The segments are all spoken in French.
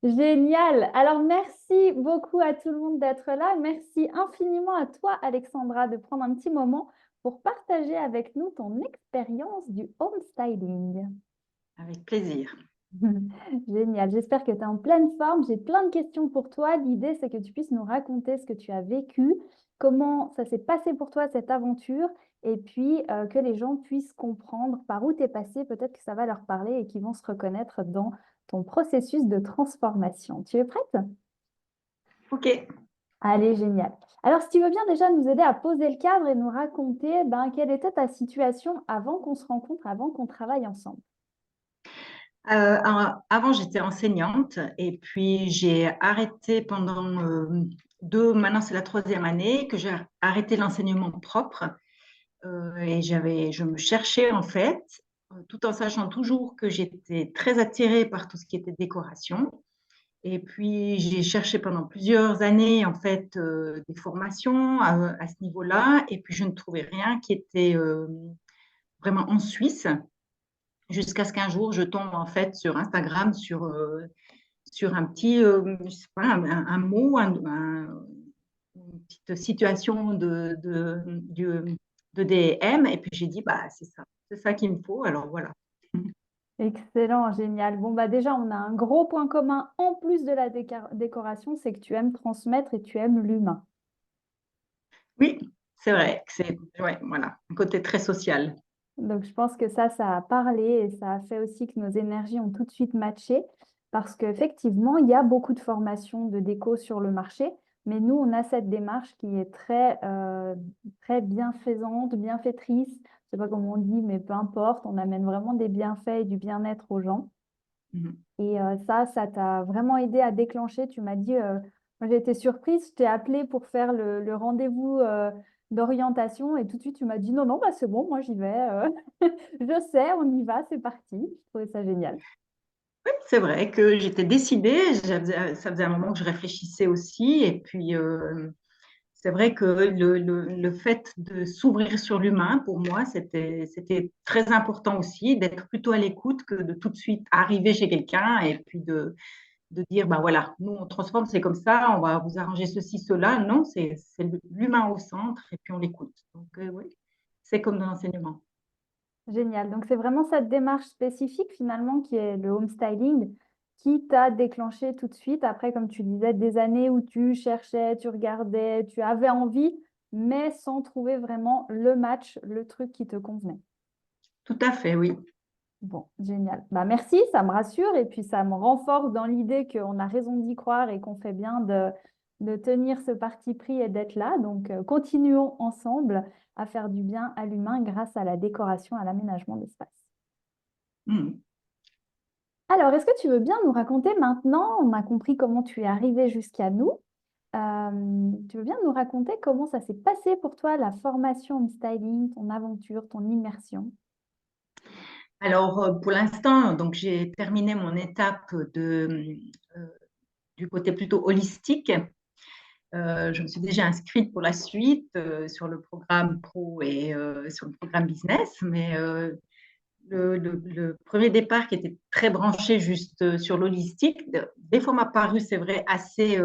Génial. Alors, merci beaucoup à tout le monde d'être là. Merci infiniment à toi, Alexandra, de prendre un petit moment pour partager avec nous ton expérience du home styling. Avec plaisir. Génial. J'espère que tu es en pleine forme. J'ai plein de questions pour toi. L'idée, c'est que tu puisses nous raconter ce que tu as vécu, comment ça s'est passé pour toi, cette aventure, et puis que les gens puissent comprendre par où tu es passé. Peut-être que ça va leur parler et qu'ils vont se reconnaître dans ton processus de transformation. Tu es prête? Ok. Allez, génial. Alors, si tu veux bien déjà nous aider à poser le cadre et nous raconter quelle était ta situation avant qu'on se rencontre, avant qu'on travaille ensemble. Avant, j'étais enseignante et puis j'ai arrêté pendant maintenant c'est la troisième année que j'ai arrêté l'enseignement propre et je me cherchais en fait, tout en sachant toujours que j'étais très attirée par tout ce qui était décoration. Et puis j'ai cherché pendant plusieurs années en fait des formations à ce niveau-là et puis je ne trouvais rien qui était vraiment en Suisse. Jusqu'à ce qu'un jour, je tombe en fait sur Instagram sur un petit, je sais pas, un mot, une petite situation de DM. Et puis j'ai dit, bah, c'est ça qu'il me faut. Alors voilà. Excellent, génial. Bon, déjà, on a un gros point commun en plus de la décoration, c'est que tu aimes transmettre et tu aimes l'humain. Oui, c'est vrai que c'est ouais, voilà, un côté très social. Donc, je pense que ça a parlé et ça a fait aussi que nos énergies ont tout de suite matché parce qu'effectivement, il y a beaucoup de formations de déco sur le marché, mais nous, on a cette démarche qui est très bienfaisante, bienfaitrice. Je sais pas comment on dit, mais peu importe, on amène vraiment des bienfaits et du bien-être aux gens. Mhm. Et ça t'a vraiment aidé à déclencher. Tu m'as dit, moi j'ai été surprise, je t'ai appelé pour faire le rendez-vous d'orientation et tout de suite tu m'as dit, non, non, c'est bon, moi j'y vais. Je sais, on y va, c'est parti. Je trouvais ça génial. Oui, c'est vrai que j'étais décidée. Ça faisait un moment que je réfléchissais aussi. Et puis, c'est vrai que le fait de s'ouvrir sur l'humain, pour moi, c'était très important aussi, d'être plutôt à l'écoute que de tout de suite arriver chez quelqu'un et puis de dire, bah voilà, nous, on transforme, c'est comme ça, on va vous arranger ceci, cela. Non, c'est l'humain au centre et puis on l'écoute. Donc, oui, c'est comme dans l'enseignement. Génial. Donc c'est vraiment cette démarche spécifique finalement qui est le home styling qui t'a déclenché tout de suite après, comme tu disais, des années où tu cherchais, tu regardais, tu avais envie, mais sans trouver vraiment le match, le truc qui te convenait. Tout à fait, oui. Bon, génial. Merci, ça me rassure et puis ça me renforce dans l'idée qu'on a raison d'y croire et qu'on fait bien de tenir ce parti pris et d'être là. Donc, continuons ensemble à faire du bien à l'humain grâce à la décoration, à l'aménagement d'espace. Mhm. Alors, est-ce que tu veux bien nous raconter maintenant, on a compris comment tu es arrivé jusqu'à nous, tu veux bien nous raconter comment ça s'est passé pour toi, la formation en styling, ton aventure, ton immersion? Alors, pour l'instant, donc j'ai terminé mon étape euh, du côté plutôt holistique. Je me suis déjà inscrite pour la suite sur le programme pro et sur le programme business, mais le premier départ qui était très branché juste sur l'holistique, des fois m'a paru, c'est vrai, assez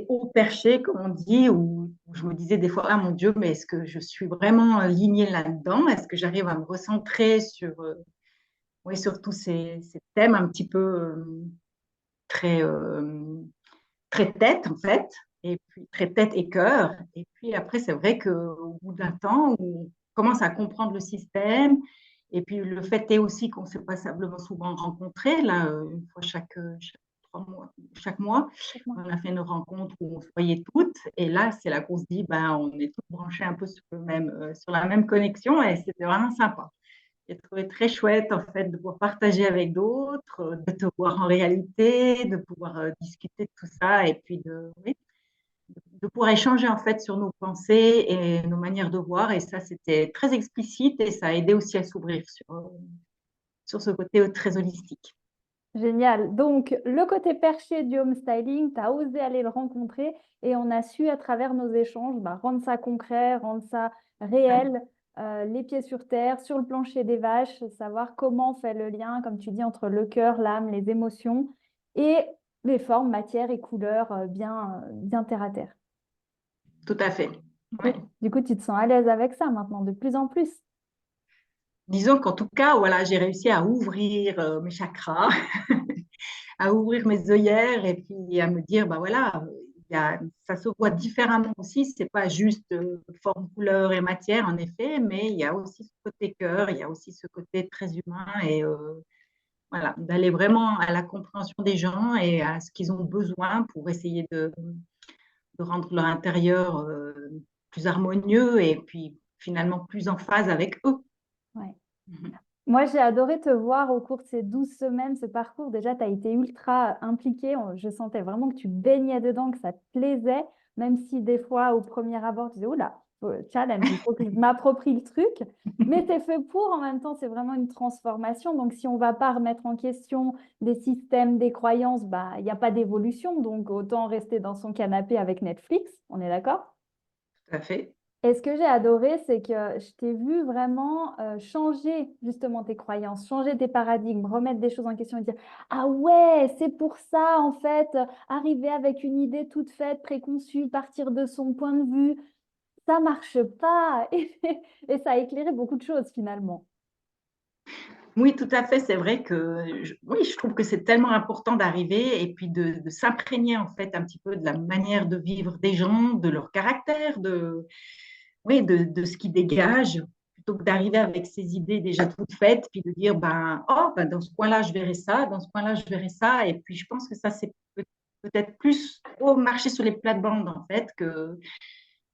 haut perché, comme on dit, où je me disais des fois, ah mon Dieu, mais est-ce que je suis vraiment alignée là-dedans? Est-ce que j'arrive à me recentrer oui, sur tous ces thèmes un petit peu très, très tête, en fait, et puis très tête et cœur. Et puis après, c'est vrai qu'au bout d'un temps, on commence à comprendre le système. Et puis le fait est aussi qu'on ne s'est pas simplement souvent rencontrés, là, une fois chaque 3 mois, chaque mois, on a fait une rencontre où on se voyait toutes. Et là, c'est là qu'on se dit, ben, on est toutes branchées un peu sur la même connexion et c'était vraiment sympa. J'ai trouvé très chouette en fait de pouvoir partager avec d'autres, de te voir en réalité, de pouvoir discuter de tout ça et puis oui, de pouvoir échanger en fait sur nos pensées et nos manières de voir. Et ça, c'était très explicite et ça a aidé aussi à s'ouvrir sur ce côté très holistique. Génial. Donc, le côté perché du home styling, tu as osé aller le rencontrer et on a su, à travers nos échanges, rendre ça concret, rendre ça Ouais. réel, les pieds sur terre, sur le plancher des vaches, savoir comment on fait le lien, comme tu dis, entre le cœur, l'âme, les émotions et les formes, matière et couleurs bien terre à terre. Tout à fait. Et Ouais. du coup, tu te sens à l'aise avec ça maintenant, de plus en plus. Disons qu'en tout cas, voilà, j'ai réussi à ouvrir mes chakras, à ouvrir mes œillères et puis à me dire, bah voilà, ça se voit différemment aussi. C'est pas juste forme, couleur et matière, en effet, mais il y a aussi ce côté cœur, il y a aussi ce côté très humain et voilà, d'aller vraiment à la compréhension des gens et à ce qu'ils ont besoin pour essayer de rendre leur intérieur plus harmonieux et puis finalement plus en phase avec eux. Ouais. Mhm. Moi, j'ai adoré te voir au cours de ces 12 semaines, ce parcours. Déjà, tu as été ultra impliqué. Je sentais vraiment que tu baignais dedans, que ça te plaisait, même si des fois, au premier abord, tu disais, oula, challenge, il faut que je m'approprie le truc. Mais c'est fait pour, en même temps, c'est vraiment une transformation. Donc, si on ne va pas remettre en question des systèmes, des croyances, bah, il n'y a pas d'évolution. Donc, autant rester dans son canapé avec Netflix. On est d'accord? Tout à fait. Et ce que j'ai adoré, c'est que je t'ai vu vraiment changer justement tes croyances, changer tes paradigmes, remettre des choses en question et dire, ah ouais, c'est pour ça en fait, arriver avec une idée toute faite, préconçue, partir de son point de vue, ça marche pas. Et ça a éclairé beaucoup de choses finalement. Oui, tout à fait. C'est vrai que oui, je trouve que c'est tellement important d'arriver et puis de s'imprégner en fait un petit peu de la manière de vivre des gens, de leur caractère, oui, de ce qu'ils dégagent, plutôt que d'arriver avec ces idées déjà toutes faites, puis de dire ben, oh, ben, dans ce coin-là, je verrai ça, dans ce coin-là, je verrai ça. Et puis je pense que ça, c'est peut-être plus trop marcher sur les plates-bandes en fait, que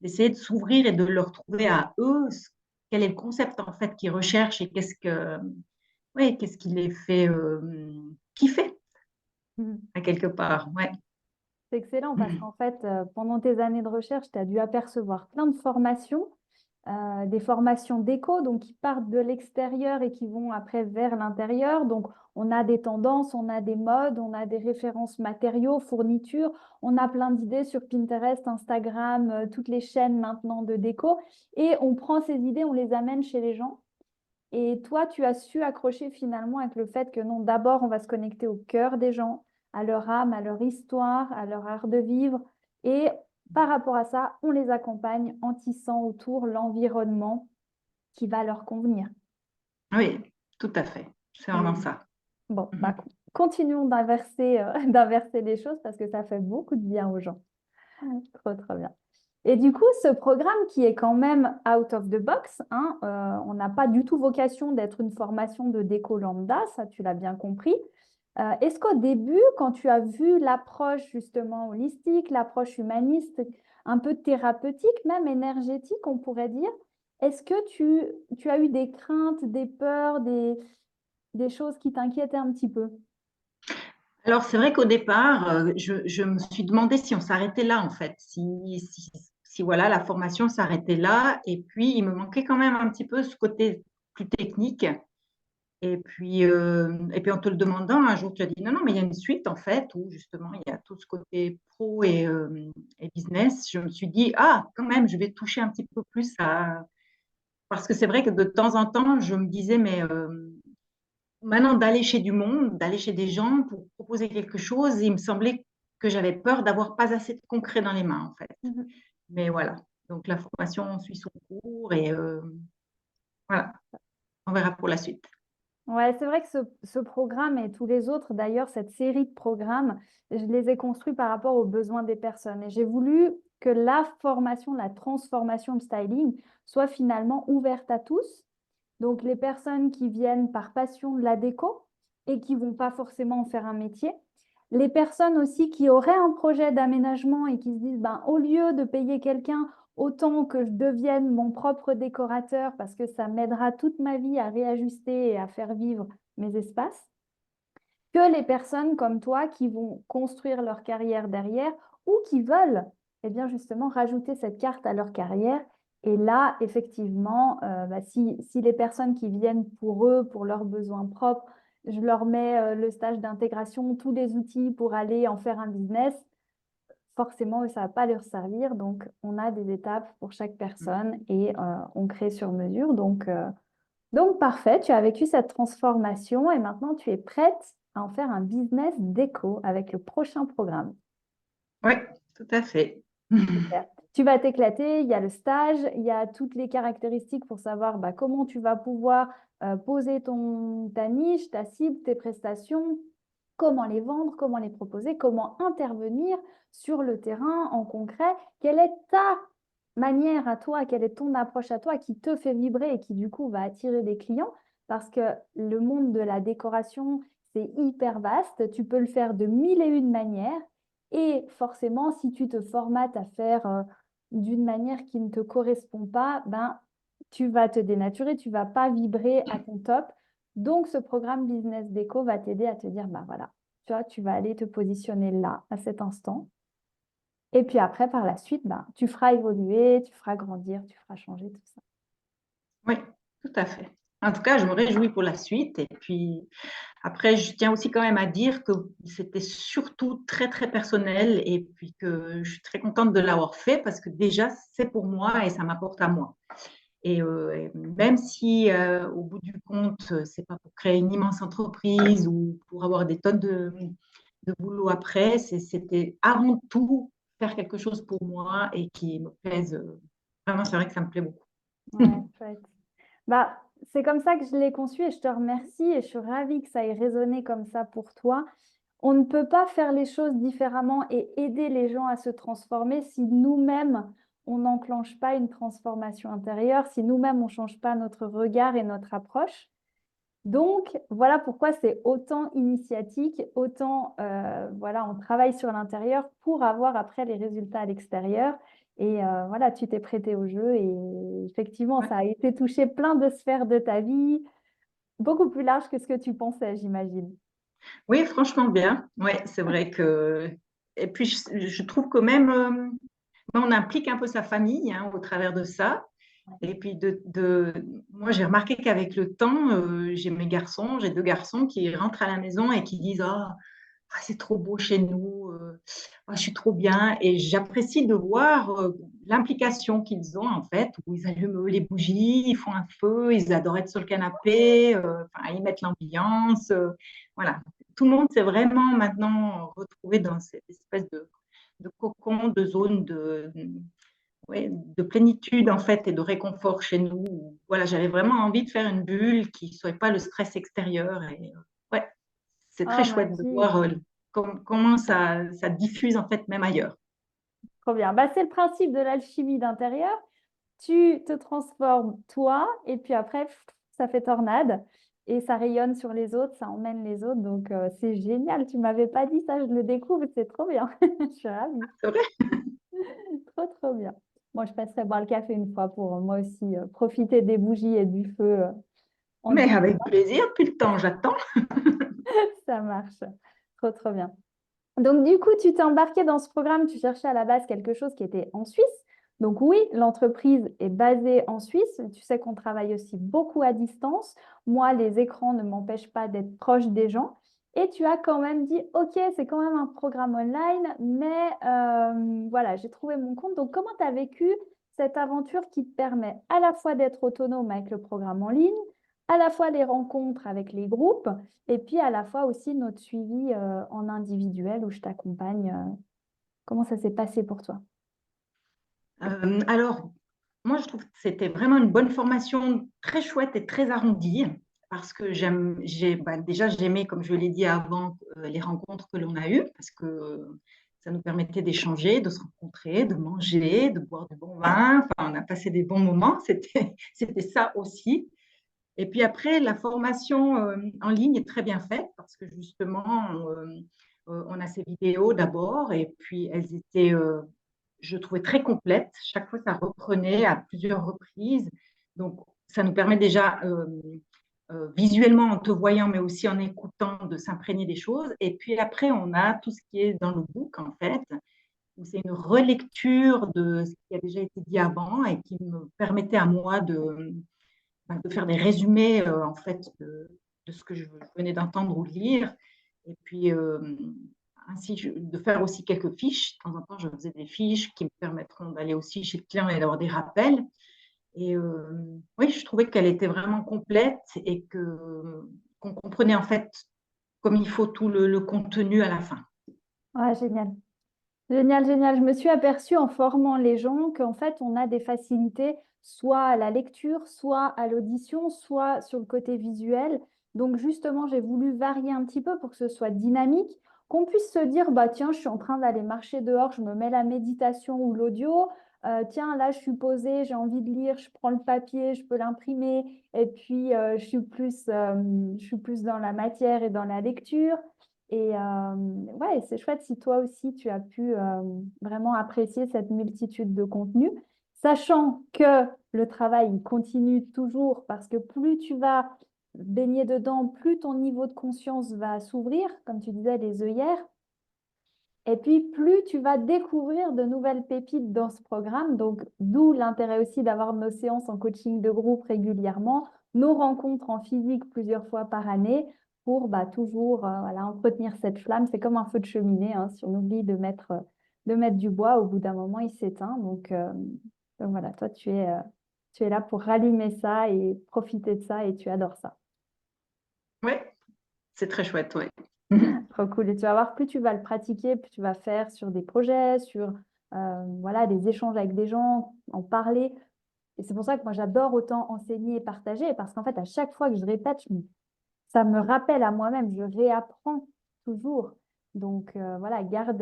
d'essayer de s'ouvrir et de leur trouver à eux quel est le concept en fait qu'ils recherchent et qu'est-ce qui les fait kiffer Mhm. à quelque part. Ouais. C'est excellent parce qu'en fait, pendant tes années de recherche, tu as dû apercevoir plein de formations des formations d'éco, donc qui partent de l'extérieur et qui vont après vers l'intérieur. Donc, on a des tendances, on a des modes, on a des références matériaux, fournitures, on a plein d'idées sur Pinterest, Instagram, toutes les chaînes maintenant de déco. Et on prend ces idées, on les amène chez les gens. Et toi, tu as su accrocher finalement avec le fait que non, d'abord, on va se connecter au cœur des gens, à leur âme, à leur histoire, à leur art de vivre. Et par rapport à ça, on les accompagne en tissant autour l'environnement qui va leur convenir. Oui, tout à fait. C'est vraiment Et ça. bon, bah, Mhm. continuons d'inverser d'inverser les choses parce que ça fait beaucoup de bien aux gens. Trop, trop bien. Et du coup, ce programme qui est quand même out of the box, hein, on n'a pas du tout vocation d'être une formation de déco lambda, ça tu l'as bien compris. Est-ce qu'au début, quand tu as vu l'approche justement holistique, l'approche humaniste, un peu thérapeutique, même énergétique, on pourrait dire, est-ce que tu as eu des craintes, des peurs, des choses qui t'inquiétaient un petit peu? Alors, c'est vrai qu'au départ, je me suis demandé si on s'arrêtait là, en fait, si, voilà, la formation s'arrêtait là. Et puis, il me manquait quand même un petit peu ce côté plus technique. Et puis en te le demandant, un jour, tu as dit non, non, mais il y a une suite, en fait, où justement, il y a tout ce côté pro et business. Je me suis dit, ah, quand même, je vais toucher un petit peu plus à. Parce que c'est vrai que de temps en temps, je me disais, mais maintenant, d'aller chez du monde, d'aller chez des gens pour proposer quelque chose, il me semblait que j'avais peur d'avoir pas assez de concret dans les mains, en fait. Mhm. Mais voilà, donc la formation suit son cours et voilà, on verra pour la suite. Ouais, c'est vrai que ce programme et tous les autres, d'ailleurs, cette série de programmes, je les ai construits par rapport aux besoins des personnes. Et j'ai voulu que la formation, la transformation de styling soit finalement ouverte à tous. Donc, les personnes qui viennent par passion de la déco et qui vont pas forcément en faire un métier. Les personnes aussi qui auraient un projet d'aménagement et qui se disent, ben, au lieu de payer quelqu'un, autant que je devienne mon propre décorateur parce que ça m'aidera toute ma vie à réajuster et à faire vivre mes espaces, que les personnes comme toi qui vont construire leur carrière derrière ou qui veulent, eh bien justement, rajouter cette carte à leur carrière. Et là, effectivement, bah, si les personnes qui viennent pour eux, pour leurs besoins propres, je leur mets le stage d'intégration, tous les outils pour aller en faire un business, forcément, ça ne va pas leur servir. Donc, on a des étapes pour chaque personne et on crée sur mesure. Donc, parfait, tu as vécu cette transformation et maintenant, tu es prête à en faire un business déco avec le prochain programme. Oui, tout à fait. Super. Tu vas t'éclater, il y a le stage, il y a toutes les caractéristiques pour savoir bah, comment tu vas pouvoir poser ta niche, ta cible, tes prestations, comment les vendre, comment les proposer, comment intervenir sur le terrain en concret, quelle est ta manière à toi, quelle est ton approche à toi qui te fait vibrer et qui du coup va attirer des clients parce que le monde de la décoration, c'est hyper vaste, tu peux le faire de mille et une manières. Et forcément, si tu te formates à faire d'une manière qui ne te correspond pas, ben, tu vas te dénaturer, tu vas pas vibrer à ton top. Donc, ce programme Business Déco va t'aider à te dire, bah voilà, tu vois, tu vas aller te positionner là, à cet instant. Et puis après, par la suite, ben, tu feras évoluer, tu feras grandir, tu feras changer tout ça. Oui, tout à fait. En tout cas, je me réjouis pour la suite. Et puis, après, je tiens aussi quand même à dire que c'était surtout très, très personnel et puis que je suis très contente de l'avoir fait parce que déjà, c'est pour moi et ça m'apporte à moi. Et même si, au bout du compte, c'est pas pour créer une immense entreprise ou pour avoir des tonnes de boulot après, c'était avant tout faire quelque chose pour moi et qui me plaise. Vraiment, c'est vrai que ça me plaît beaucoup. Ouais, chouette. Bah, c'est comme ça que je l'ai conçu et je te remercie et je suis ravie que ça ait résonné comme ça pour toi. On ne peut pas faire les choses différemment et aider les gens à se transformer si nous-mêmes, on n'enclenche pas une transformation intérieure, si nous-mêmes, on ne change pas notre regard et notre approche. Donc, voilà pourquoi c'est autant initiatique, autant voilà, on travaille sur l'intérieur pour avoir après les résultats à l'extérieur. Et voilà, tu t'es prêté au jeu et effectivement, Ouais. ça a été touché plein de sphères de ta vie, beaucoup plus large que ce que tu pensais, j'imagine. Oui, franchement bien. Ouais, c'est vrai que. Et puis, je trouve que même, on implique un peu sa famille hein, au travers de ça. Et puis, moi, j'ai remarqué qu'avec le temps, j'ai deux garçons qui rentrent à la maison et qui disent c'est trop beau chez nous, je suis trop bien. Et j'apprécie de voir l'implication qu'ils ont, en fait, où ils allument les bougies, ils font un feu, ils adorent être sur le canapé, ils mettent l'ambiance. Voilà. Tout le monde s'est vraiment maintenant retrouvé dans cette espèce de cocon, de zone ouais, de plénitude en fait et de réconfort chez nous. Voilà, j'avais vraiment envie de faire une bulle qui ne soit pas le stress extérieur. Et ouais, c'est très Oh, chouette de Mathilde, voir comment ça diffuse en fait même ailleurs. trop bien. Bah, c'est le principe de l'alchimie d'intérieur. Tu te transformes toi et puis après, ça fait tornade et ça rayonne sur les autres, ça emmène les autres. Donc, c'est génial. Tu m'avais pas dit ça, je le découvre, c'est trop bien. Je suis ravie. C'est vrai. Trop, trop bien. Moi, je passerai boire le café une fois pour moi aussi profiter des bougies et du feu en Mais direct. avec plaisir, plus le temps, j'attends. Ça marche. Trop, trop bien. Donc, du coup, tu t'es embarqué dans ce programme, tu cherchais à la base quelque chose qui était en Suisse. Donc, oui, l'entreprise est basée en Suisse. Tu sais qu'on travaille aussi beaucoup à distance. Moi, les écrans ne m'empêchent pas d'être proche des gens. Et tu as quand même dit, OK, c'est quand même un programme online, mais voilà, j'ai trouvé mon compte. Donc, comment tu as vécu cette aventure qui te permet à la fois d'être autonome avec le programme en ligne, à la fois les rencontres avec les groupes et puis à la fois aussi notre suivi en individuel où je t'accompagne. Comment ça s'est passé pour toi? Alors, moi, je trouve que c'était vraiment une bonne formation, très chouette et très arrondie, parce que déjà, j'aimais, comme je l'ai dit avant, les rencontres que l'on a eues, parce que ça nous permettait d'échanger, de se rencontrer, de manger, de boire du bon vin. Enfin, on a passé des bons moments, c'était ça aussi. Et puis après, la formation en ligne est très bien faite, parce que justement, on a ces vidéos d'abord, et puis elles étaient je trouvais très complète. Chaque fois, ça reprenait à plusieurs reprises. Donc, ça nous permet déjà, visuellement, en te voyant, mais aussi en écoutant, de s'imprégner des choses. Et puis après, on a tout ce qui est dans le book, en fait, où c'est une relecture de ce qui a déjà été dit avant et qui me permettait à moi de faire des résumés, en fait, de ce que je venais d'entendre ou de lire. Et puis, ainsi de faire aussi quelques fiches. De temps en temps, je faisais des fiches qui me permettront d'aller aussi chez le client et d'avoir des rappels. Et oui, je trouvais qu'elle était vraiment complète et qu'on comprenait en fait comme il faut tout le contenu à la fin. Ouais, génial. Génial, génial. Je me suis aperçue en formant les gens qu'en fait, on a des facilités soit à la lecture, soit à l'audition, soit sur le côté visuel. Donc, justement, j'ai voulu varier un petit peu pour que ce soit dynamique, qu'on puisse se dire, bah, tiens, je suis en train d'aller marcher dehors, je me mets la méditation ou l'audio. Tiens, là, je suis posée, j'ai envie de lire, je prends le papier, je peux l'imprimer. Et puis, je suis plus dans la matière et dans la lecture. Et ouais, c'est chouette si toi aussi tu as pu vraiment apprécier cette multitude de contenus, sachant que le travail il continue toujours parce que plus tu vas baigner dedans, plus ton niveau de conscience va s'ouvrir, comme tu disais, les œillères. Et puis, plus tu vas découvrir de nouvelles pépites dans ce programme, donc d'où l'intérêt aussi d'avoir nos séances en coaching de groupe régulièrement, nos rencontres en physique plusieurs fois par année pour bah, toujours voilà, entretenir cette flamme. C'est comme un feu de cheminée, hein, si on oublie de mettre du bois, au bout d'un moment, il s'éteint. Donc voilà, toi, tu es là pour rallumer ça et profiter de ça et tu adores ça. Oui, c'est très chouette, oui. Trop cool. Et tu vas voir, plus tu vas le pratiquer, plus tu vas faire sur des projets, sur voilà, des échanges avec des gens, en parler. Et c'est pour ça que moi, j'adore autant enseigner et partager, parce qu'en fait, à chaque fois que je répète, ça me rappelle à moi-même, je réapprends toujours. Donc voilà, garde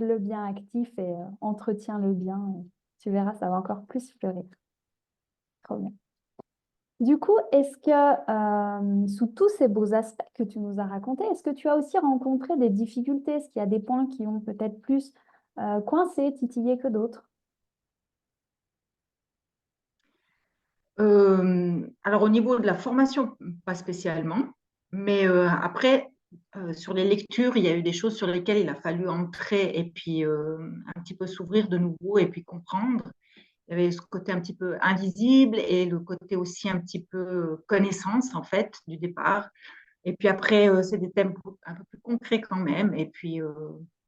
le bien actif et entretiens le bien. Tu verras, ça va encore plus fleurir. Trop bien. Du coup, est-ce que sous tous ces beaux aspects que tu nous as racontés, est-ce que tu as aussi rencontré des difficultés? Est-ce qu'il y a des points qui ont peut-être plus coincé, titillé que d'autres? Alors au niveau de la formation, pas spécialement, mais après, sur les lectures, il y a eu des choses sur lesquelles il a fallu entrer et puis un petit peu s'ouvrir de nouveau et puis comprendre. Il y avait ce côté un petit peu invisible et le côté aussi un petit peu connaissance en fait du départ. Et puis après, c'est des thèmes un peu plus concrets quand même. Et puis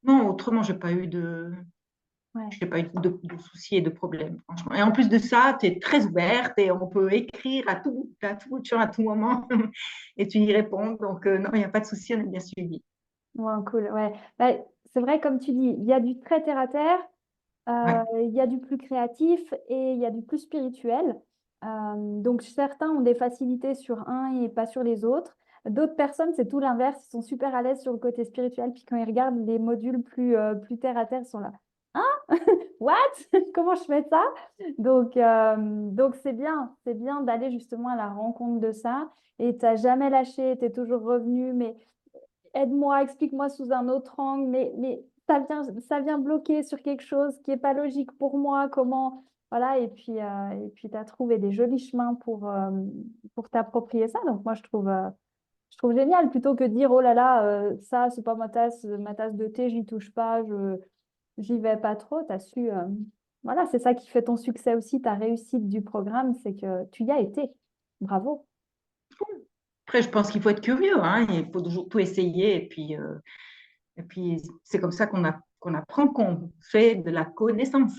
non, autrement, Ouais. j'ai pas eu de soucis et de problèmes, franchement. Et en plus de ça, tu es très ouverte et on peut écrire à tout bout de champ, à tout moment et tu y réponds. Donc, non, il n'y a pas de souci, on est bien suivi. Ouais, cool. Ouais. Bah, c'est vrai, comme tu dis, il y a du très terre à terre, Ouais, il y a du plus créatif et il y a du plus spirituel. Donc certains ont des facilités sur un et pas sur les autres. D'autres personnes, c'est tout l'inverse, ils sont super à l'aise sur le côté spirituel, puis quand ils regardent les modules plus terre à terre, ils sont là. Hein? What? Comment je fais ça? Donc c'est bien d'aller justement à la rencontre de ça. Et tu n'as jamais lâché, tu es toujours revenu, mais aide-moi, explique-moi sous un autre angle, mais ça vient bloquer sur quelque chose qui n'est pas logique pour moi, comment, voilà, et puis tu as trouvé des jolis chemins pour t'approprier ça. Donc moi, je trouve génial, plutôt que de dire, oh là là, ça, c'est pas ma tasse de thé, j'y touche pas, j'y vais pas trop, tu as su, voilà, c'est ça qui fait ton succès aussi, ta réussite du programme, c'est que tu y as été. Bravo. après, je pense qu'il faut être curieux, hein, il faut toujours tout essayer. Et puis c'est comme ça qu'on apprend, qu'on fait de la connaissance.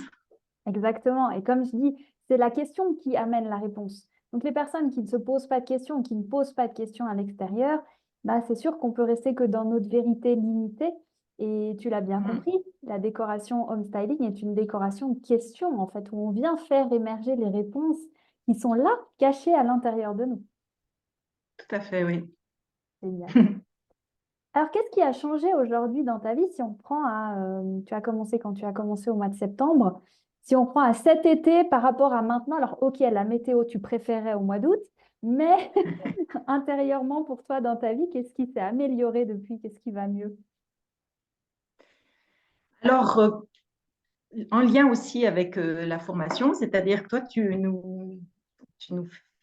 Exactement. Et comme je dis, c'est la question qui amène la réponse. Donc les personnes qui ne se posent pas de questions, qui ne posent pas de questions à l'extérieur, bah, c'est sûr qu'on peut rester que dans notre vérité limitée. Et tu l'as bien Mhm, compris, la décoration home styling est une décoration de questions, en fait, où on vient faire émerger les réponses qui sont là, cachées à l'intérieur de nous. tout à fait, oui. Génial. Alors, qu'est-ce qui a changé aujourd'hui dans ta vie si on prend tu as commencé quand tu as commencé au mois de septembre, si on prend à cet été par rapport à maintenant, alors ok, la météo, tu préférais au mois d'août, mais intérieurement pour toi dans ta vie, qu'est-ce qui s'est amélioré depuis? Qu'est-ce qui va mieux? Alors, en lien aussi avec la formation, c'est-à-dire que toi, tu nous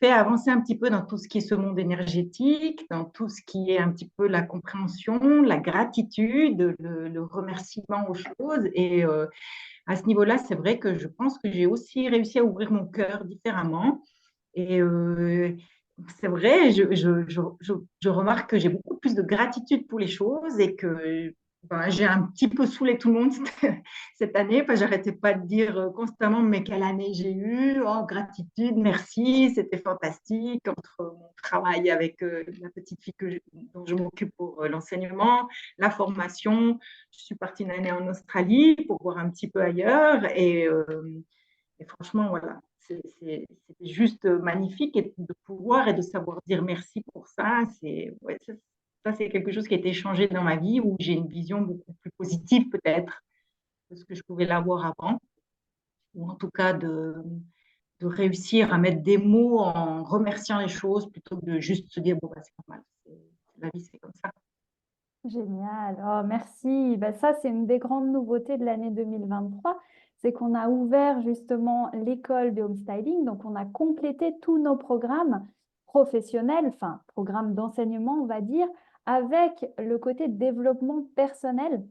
fais avancer un petit peu dans tout ce qui est ce monde énergétique, dans tout ce qui est un petit peu la compréhension, la gratitude, le remerciement aux choses. Et à ce niveau-là, c'est vrai que je pense que j'ai aussi réussi à ouvrir mon cœur différemment. Et c'est vrai, je remarque que j'ai beaucoup plus de gratitude pour les choses et que Ben, j'ai un petit peu saoulé tout le monde cette année, parce que j'arrêtais pas de dire constamment, mais quelle année j'ai eue, oh, gratitude, merci, c'était fantastique, entre mon travail avec la petite fille dont je m'occupe pour l'enseignement, la formation. Je suis partie une année en Australie pour voir un petit peu ailleurs, et franchement, voilà, c'était juste magnifique, et de pouvoir et de savoir dire merci pour ça, ouais, ça, c'est quelque chose qui a été changé dans ma vie, où j'ai une vision beaucoup plus positive peut-être que ce que je pouvais l'avoir avant, ou en tout cas de réussir à mettre des mots en remerciant les choses plutôt que de juste se dire, bon, bah, c'est normal, la vie, c'est comme ça. Génial. Oh, merci. Ben, ça, c'est une des grandes nouveautés de l'année 2023. C'est qu'on a ouvert justement l'école de homestyling. Donc, on a complété tous nos programmes professionnels, enfin, programmes d'enseignement, on va dire, avec le côté développement personnel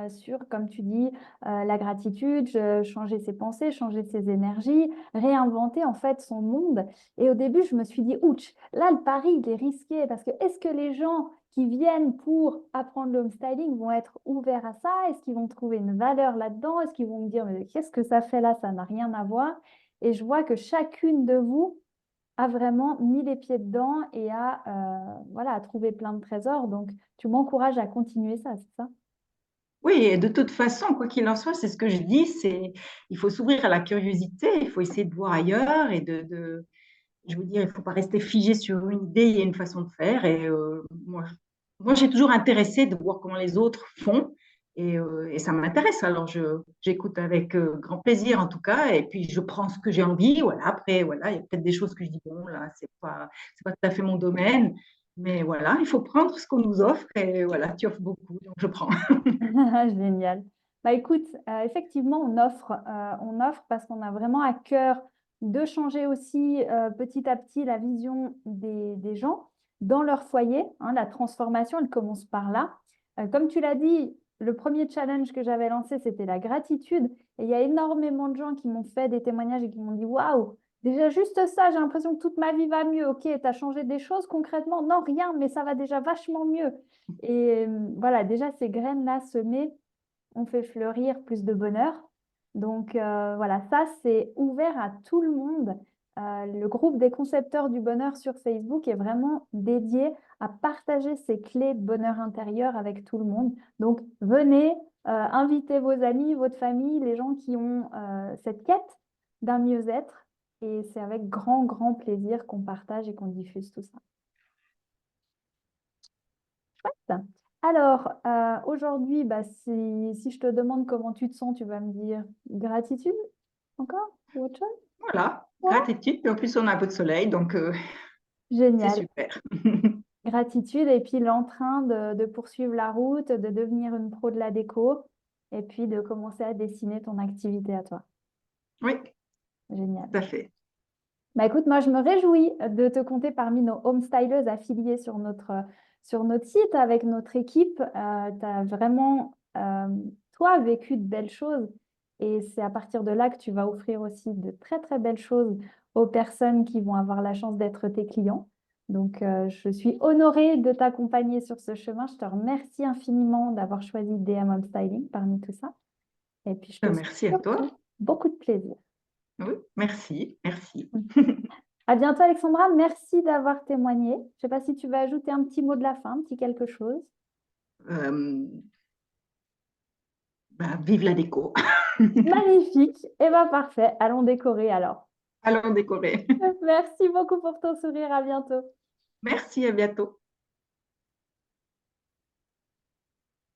sur, comme tu dis, la gratitude, changer ses pensées, changer ses énergies, réinventer en fait son monde. Et au début, je me suis dit, ouch, là, le pari, il est risqué parce que est-ce que les gens qui viennent pour apprendre le homestyling vont être ouverts à ça? Est-ce qu'ils vont trouver une valeur là-dedans? Est-ce qu'ils vont me dire, mais qu'est-ce que ça fait là? Ça n'a rien à voir. Et je vois que chacune de vous a vraiment mis les pieds dedans et voilà, a trouvé plein de trésors. Donc, tu m'encourages à continuer ça, c'est ça? Oui, et de toute façon, quoi qu'il en soit, c'est ce que je dis, il faut s'ouvrir à la curiosité, il faut essayer de voir ailleurs, et je veux dire, il ne faut pas rester figé sur une idée et une façon de faire. Et moi j'ai toujours intéressé de voir comment les autres font, et ça m'intéresse. Alors, j'écoute avec grand plaisir en tout cas, et puis je prends ce que j'ai envie. Voilà. Après, voilà, il y a peut-être des choses que je dis, bon, là, c'est pas tout à fait mon domaine. Mais voilà, il faut prendre ce qu'on nous offre, et voilà, tu offres beaucoup, donc je prends. Génial. Bah écoute, effectivement, on offre parce qu'on a vraiment à cœur de changer aussi petit à petit la vision des gens dans leur foyer, hein. La transformation, elle commence par là. Comme tu l'as dit, le premier challenge que j'avais lancé, c'était la gratitude. Et il y a énormément de gens qui m'ont fait des témoignages et qui m'ont dit, waouh, déjà juste ça, j'ai l'impression que toute ma vie va mieux. Ok, tu as changé des choses concrètement? Non, rien, mais ça va déjà vachement mieux. Et voilà, déjà, ces graines-là semées ont fait fleurir plus de bonheur. Donc voilà, ça, c'est ouvert à tout le monde. Le groupe des concepteurs du bonheur sur Facebook est vraiment dédié à partager ces clés de bonheur intérieur avec tout le monde. Donc venez, invitez vos amis, votre famille, les gens qui ont cette quête d'un mieux-être. Et c'est avec grand, grand plaisir qu'on partage et qu'on diffuse tout ça. Alors, aujourd'hui, bah, si je te demande comment tu te sens, tu vas me dire gratitude encore ou autre chose? Voilà, Ouais. gratitude. Et en plus, on a un peu de soleil, donc c'est Génial. super. Gratitude et puis l'entrain de poursuivre la route, de devenir une pro de la déco et puis de commencer à dessiner ton activité à toi. Oui, Génial. tout à fait. Bah, écoute, moi, je me réjouis de te compter parmi nos homestylers affiliés sur notre site avec notre équipe. Tu as vraiment, toi, vécu de belles choses et c'est à partir de là que tu vas offrir aussi de très, très belles choses aux personnes qui vont avoir la chance d'être tes clients. Donc, je suis honorée de t'accompagner sur ce chemin. Je te remercie infiniment d'avoir choisi DM Home Styling parmi tout ça. Et puis, je te souhaite Merci à toi. surtout beaucoup de plaisir. Oui, merci, merci. À bientôt, Alexandra. Merci d'avoir témoigné. Je ne sais pas si tu vas ajouter un petit mot de la fin, un petit quelque chose. Euh, Vive la déco. Magnifique. Et bien, parfait. Allons décorer alors. Allons décorer. Merci beaucoup pour ton sourire. À bientôt. Merci, à bientôt.